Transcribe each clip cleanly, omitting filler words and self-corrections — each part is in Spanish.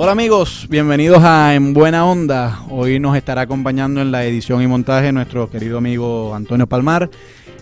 Hola amigos, bienvenidos a En Buena Onda. Hoy nos estará acompañando en la edición y montaje nuestro querido amigo Antonio Palmar,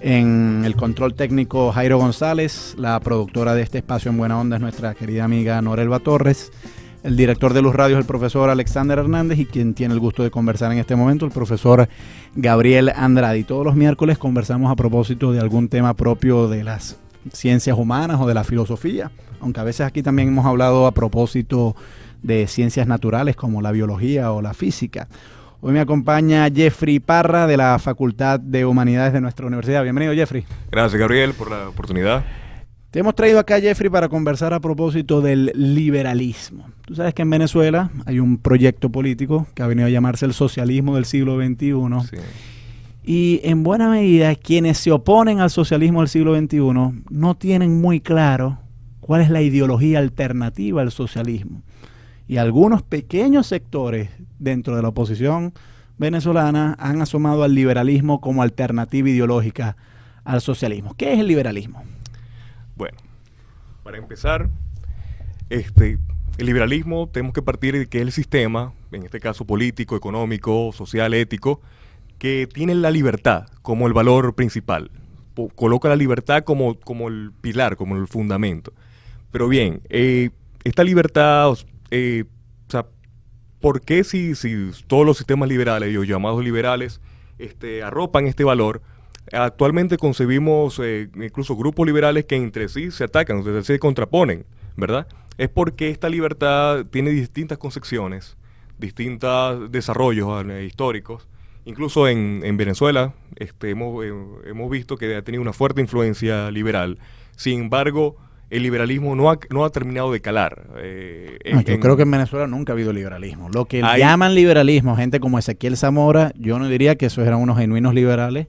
en el control técnico Jairo González, la productora de este espacio En Buena Onda es nuestra querida amiga Norelba Torres, el director de Luz Radio es el profesor Alexander Hernández y quien tiene el gusto de conversar en este momento, el profesor Gabriel Andrade. Y todos los miércoles conversamos a propósito de algún tema propio de las ciencias humanas o de la filosofía, aunque a veces aquí también hemos hablado a propósito de ciencias naturales como la biología o la física. Hoy me acompaña Jeffrey Parra de la Facultad de Humanidades de nuestra universidad. Bienvenido, Jeffrey. Gracias, Gabriel, por la oportunidad. Te hemos traído acá, Jeffrey, para conversar a propósito del liberalismo. Tú sabes que en Venezuela hay un proyecto político que ha venido a llamarse el socialismo del siglo XXI. Sí. Y en buena medida quienes se oponen al socialismo del siglo XXI no tienen muy claro cuál es la ideología alternativa al socialismo. Y algunos pequeños sectores dentro de la oposición venezolana han asomado al liberalismo como alternativa ideológica al socialismo. ¿Qué es el liberalismo? Bueno, para empezar, el liberalismo tenemos que partir de que es el sistema, en este caso político, económico, social, ético, que tiene la libertad como el valor principal. Coloca la libertad como el pilar, como el fundamento. Pero bien, esta libertad... ¿por qué si todos los sistemas liberales, los llamados liberales, arropan este valor? Actualmente concebimos incluso grupos liberales que entre sí se atacan, se contraponen, ¿verdad? Es porque esta libertad tiene distintas concepciones, distintos desarrollos históricos. Incluso en Venezuela hemos visto que ha tenido una fuerte influencia liberal. Sin embargo, el liberalismo no ha terminado de calar. Yo creo que en Venezuela nunca ha habido liberalismo. Lo que llaman liberalismo, gente como Ezequiel Zamora, yo no diría que esos eran unos genuinos liberales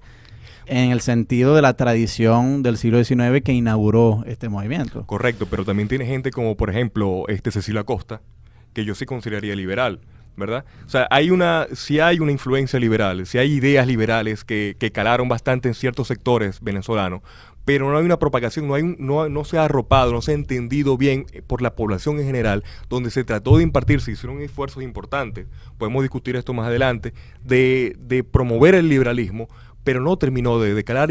en el sentido de la tradición del siglo XIX que inauguró este movimiento. Correcto, pero también tiene gente como, por ejemplo, Cecilio Acosta, que yo sí consideraría liberal, ¿verdad? O sea, sí hay una influencia liberal, sí hay ideas liberales que calaron bastante en ciertos sectores venezolanos, pero no hay una propagación, no se ha arropado, no se ha entendido bien por la población en general, donde se trató de impartir, se hicieron esfuerzos importantes, podemos discutir esto más adelante, de promover el liberalismo, pero no terminó de calar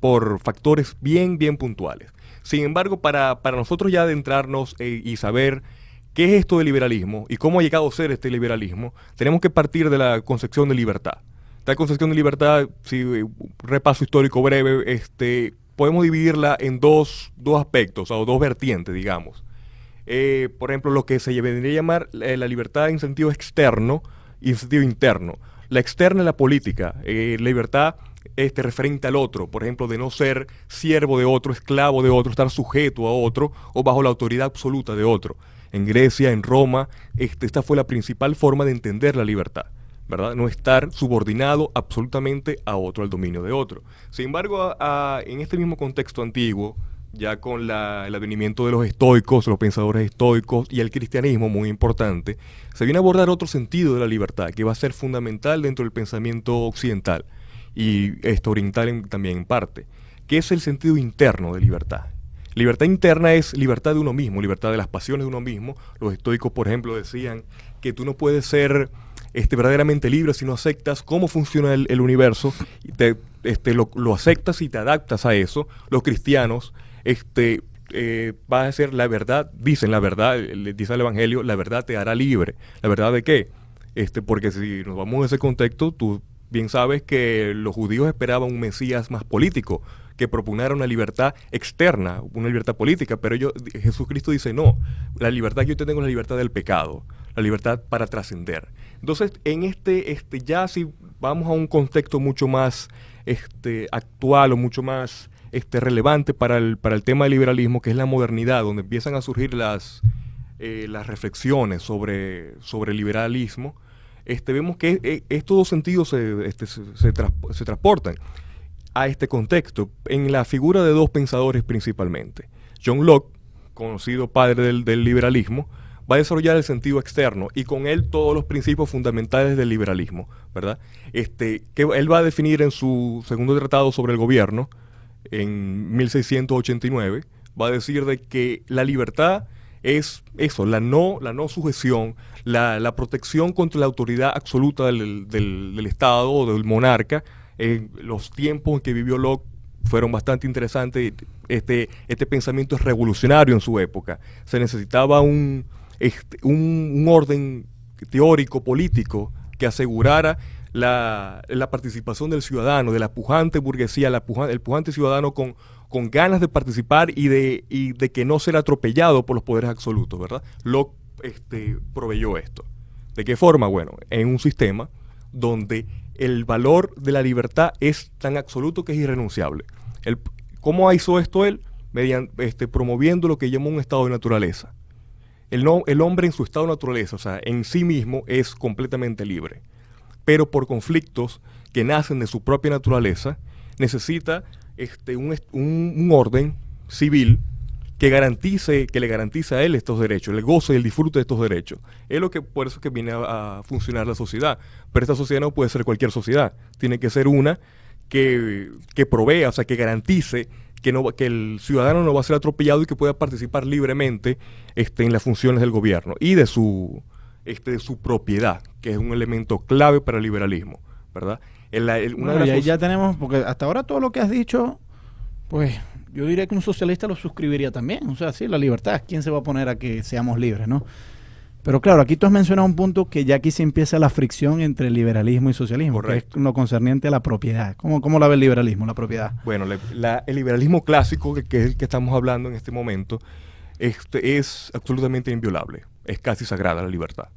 por factores bien puntuales. Sin embargo, para nosotros ya adentrarnos y saber qué es esto del liberalismo y cómo ha llegado a ser este liberalismo, tenemos que partir de la concepción de libertad. Esta concepción de libertad, si repaso histórico breve, podemos dividirla en dos aspectos, o dos vertientes, digamos. Por ejemplo, lo que se vendría a llamar la libertad en sentido externo y en sentido interno. La externa es la política, la libertad referente al otro, por ejemplo, de no ser siervo de otro, esclavo de otro, estar sujeto a otro o bajo la autoridad absoluta de otro. En Grecia, en Roma, esta fue la principal forma de entender la libertad, ¿verdad? No estar subordinado absolutamente a otro, al dominio de otro. Sin embargo, en este mismo contexto antiguo, ya con el advenimiento de los estoicos, los pensadores estoicos y el cristianismo, muy importante, se viene a abordar otro sentido de la libertad, que va a ser fundamental dentro del pensamiento occidental y oriental también en parte, que es el sentido interno de libertad. Libertad interna es libertad de uno mismo, libertad de las pasiones de uno mismo. Los estoicos, por ejemplo, decían que tú no puedes ser verdaderamente libre si no aceptas cómo funciona el universo, y lo aceptas y te adaptas a eso. Los cristianos va a ser la verdad, dicen la verdad, dice el Evangelio, la verdad te hará libre. ¿La verdad de qué? Porque si nos vamos a ese contexto, tú bien sabes que los judíos esperaban un Mesías más político, que propugnara una libertad externa, una libertad política, pero Jesucristo dice no, la libertad que yo tengo es la libertad del pecado, la libertad para trascender. Entonces, en ya si vamos a un contexto mucho más actual o mucho más relevante para el tema del liberalismo, que es la modernidad, donde empiezan a surgir las reflexiones sobre el liberalismo, vemos que estos dos sentidos se transportan a este contexto en la figura de dos pensadores principalmente. John Locke, conocido padre del liberalismo, va a desarrollar el sentido externo y con él todos los principios fundamentales del liberalismo, ¿verdad? Que él va a definir en su segundo tratado sobre el gobierno, en 1689, va a decir de que la libertad es eso, la no sujeción, la protección contra la autoridad absoluta del Estado o del monarca. Los tiempos en que vivió Locke fueron bastante interesantes. Este pensamiento es revolucionario en su época. Se necesitaba un orden teórico, político, que asegurara la participación del ciudadano, de la pujante burguesía, el pujante ciudadano con ganas de participar y de que no ser atropellado por los poderes absolutos, ¿verdad? Locke proveyó esto. ¿De qué forma? Bueno, en un sistema donde el valor de la libertad es tan absoluto que es irrenunciable. ¿Cómo hizo esto él? Promoviendo lo que llamó un estado de naturaleza. El hombre en su estado de naturaleza, o sea, en sí mismo, es completamente libre. Pero por conflictos que nacen de su propia naturaleza, necesita un orden civil que le garantice a él estos derechos, el goce y el disfrute de estos derechos. Por eso es que viene a funcionar la sociedad. Pero esta sociedad no puede ser cualquier sociedad. Tiene que ser una que provea, o sea, que garantice que el ciudadano no va a ser atropellado y que pueda participar libremente en las funciones del gobierno y de su propiedad, que es un elemento clave para el liberalismo, ¿verdad? Y ahí ya tenemos, porque hasta ahora todo lo que has dicho, pues yo diría que un socialista lo suscribiría también. O sea, sí, la libertad, ¿quién se va a oponer a que seamos libres, no? Pero claro, aquí tú has mencionado un punto que ya aquí se empieza la fricción entre liberalismo y socialismo. Correcto. Que es lo concerniente a la propiedad. ¿Cómo la ve el liberalismo, la propiedad? Bueno, el liberalismo clásico, que es el que estamos hablando en este momento, es absolutamente inviolable. Es casi sagrada la libertad,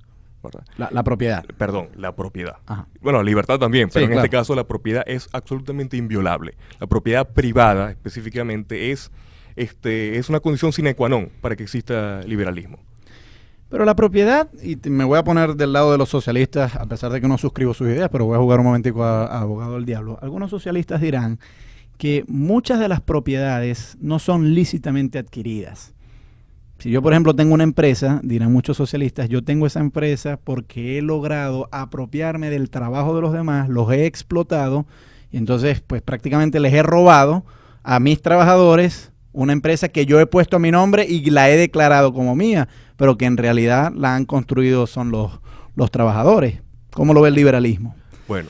¿verdad? La propiedad. Perdón, la propiedad. Ajá. Bueno, la libertad también, pero sí, en este caso la propiedad es absolutamente inviolable. La propiedad privada, específicamente, es una condición sine qua non para que exista liberalismo. Pero la propiedad, y me voy a poner del lado de los socialistas, a pesar de que no suscribo sus ideas, pero voy a jugar un momentico a abogado del diablo. Algunos socialistas dirán que muchas de las propiedades no son lícitamente adquiridas. Si yo, por ejemplo, tengo una empresa, dirán muchos socialistas, yo tengo esa empresa porque he logrado apropiarme del trabajo de los demás, los he explotado, y entonces pues prácticamente les he robado a mis trabajadores una empresa que yo he puesto a mi nombre y la he declarado como mía, pero que en realidad la han construido son los trabajadores. ¿Cómo lo ve el liberalismo? Bueno,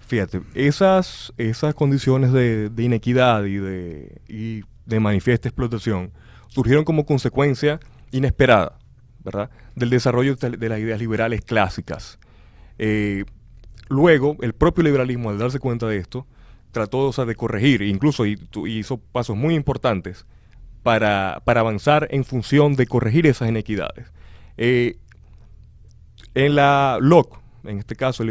fíjate, esas condiciones de inequidad y de manifiesta explotación surgieron como consecuencia inesperada, ¿verdad?, del desarrollo de las ideas liberales clásicas. Luego, el propio liberalismo, al darse cuenta de esto, trató, o sea, de corregir, incluso hizo pasos muy importantes para avanzar en función de corregir esas inequidades. En Locke, en este caso,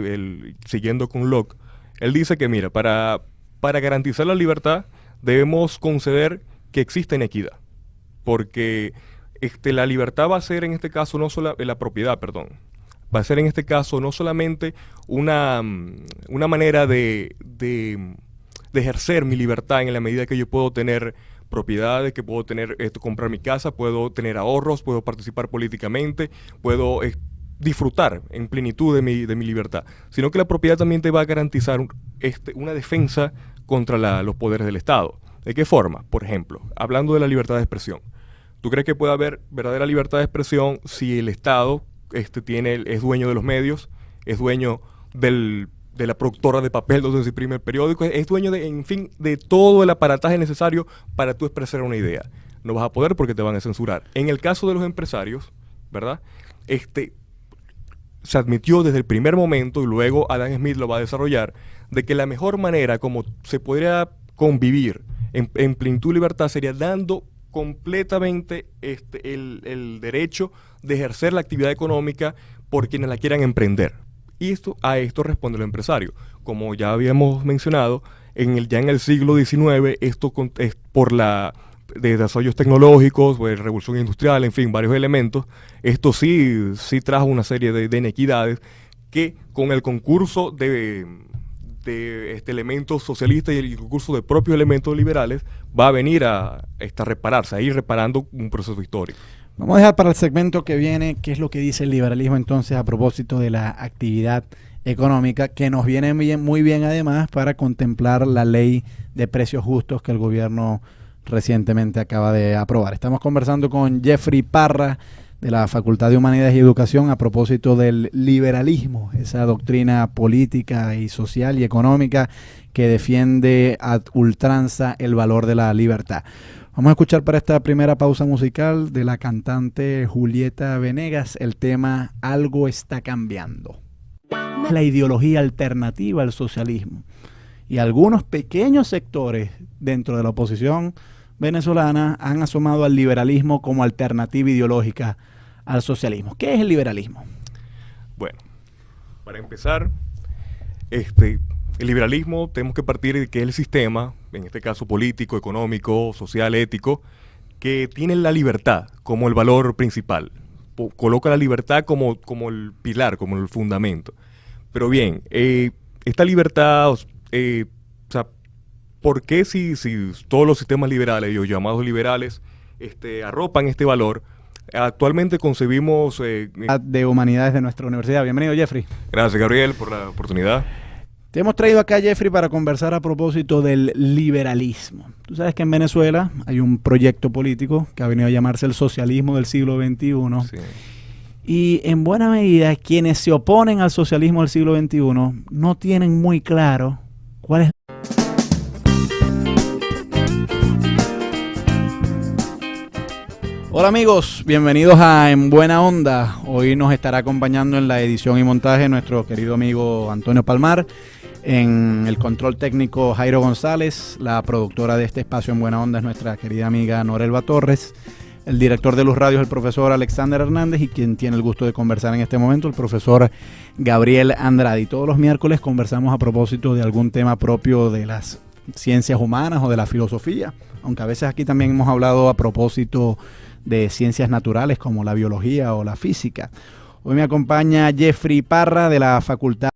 siguiendo con Locke, él dice que, mira, para garantizar la libertad debemos conceder que exista inequidad, porque la libertad va a ser en este caso la propiedad, perdón, va a ser en este caso no solamente una manera de ejercer mi libertad en la medida que yo puedo tener propiedades, que puedo tener comprar mi casa, puedo tener ahorros, puedo participar políticamente, puedo disfrutar en plenitud de mi libertad, sino que la propiedad también te va a garantizar una defensa contra los poderes del Estado. ¿De qué forma? Por ejemplo, hablando de la libertad de expresión. ¿Tú crees que puede haber verdadera libertad de expresión si el Estado es dueño de los medios, es dueño de la productora de papel donde se imprime el periódico, es dueño de todo el aparataje necesario para tú expresar una idea? No vas a poder porque te van a censurar. En el caso de los empresarios, ¿verdad?, se admitió desde el primer momento, y luego Adam Smith lo va a desarrollar, de que la mejor manera como se podría convivir en plenitud y libertad sería dando completamente el derecho de ejercer la actividad económica por quienes la quieran emprender. Y a esto responde el empresario. Como ya habíamos mencionado, ya en el siglo XIX, esto es por de desarrollos tecnológicos, pues, revolución industrial, en fin, varios elementos, esto sí trajo una serie de inequidades que con el concurso de elementos socialistas y el concurso de propios elementos liberales va a venir a repararse, a ir reparando un proceso histórico. Vamos a dejar para el segmento que viene qué es lo que dice el liberalismo entonces a propósito de la actividad económica, que nos viene muy bien además para contemplar la ley de precios justos que el gobierno recientemente acaba de aprobar. Estamos conversando con Jeffrey Parra de la Facultad de Humanidades y Educación a propósito del liberalismo, esa doctrina política y social y económica que defiende ad ultranza el valor de la libertad. Vamos a escuchar para esta primera pausa musical de la cantante Julieta Venegas el tema Algo está cambiando. La ideología alternativa al socialismo y algunos pequeños sectores dentro de la oposición venezolana han asomado al liberalismo como alternativa ideológica al socialismo. ¿Qué es el liberalismo? Bueno, para empezar, el liberalismo tenemos que partir de que es el sistema, en este caso político, económico, social, ético, que tiene la libertad como el valor principal. Coloca la libertad como el pilar, como el fundamento. Pero bien, esta libertad, ¿por qué si todos los sistemas liberales, los llamados liberales, arropan este valor? Actualmente concebimos... de Humanidades de nuestra universidad. Bienvenido, Jeffrey. Gracias, Gabriel, por la oportunidad. Te hemos traído acá, Jeffrey, para conversar a propósito del liberalismo. Tú sabes que en Venezuela hay un proyecto político que ha venido a llamarse el socialismo del siglo XXI. Sí. Y en buena medida, quienes se oponen al socialismo del siglo XXI no tienen muy claro cuál es. Hola amigos, bienvenidos a En Buena Onda. Hoy nos estará acompañando en la edición y montaje nuestro querido amigo Antonio Palmar. En el control técnico Jairo González. La productora de este espacio En Buena Onda es nuestra querida amiga Norelba Torres. El director de Luz Radio es el profesor Alexander Hernández y quien tiene el gusto de conversar en este momento, el profesor Gabriel Andrade. Y todos los miércoles conversamos a propósito de algún tema propio de las ciencias humanas o de la filosofía, aunque a veces aquí también hemos hablado a propósito de ciencias naturales como la biología o la física. Hoy me acompaña Jeffrey Parra de la Facultad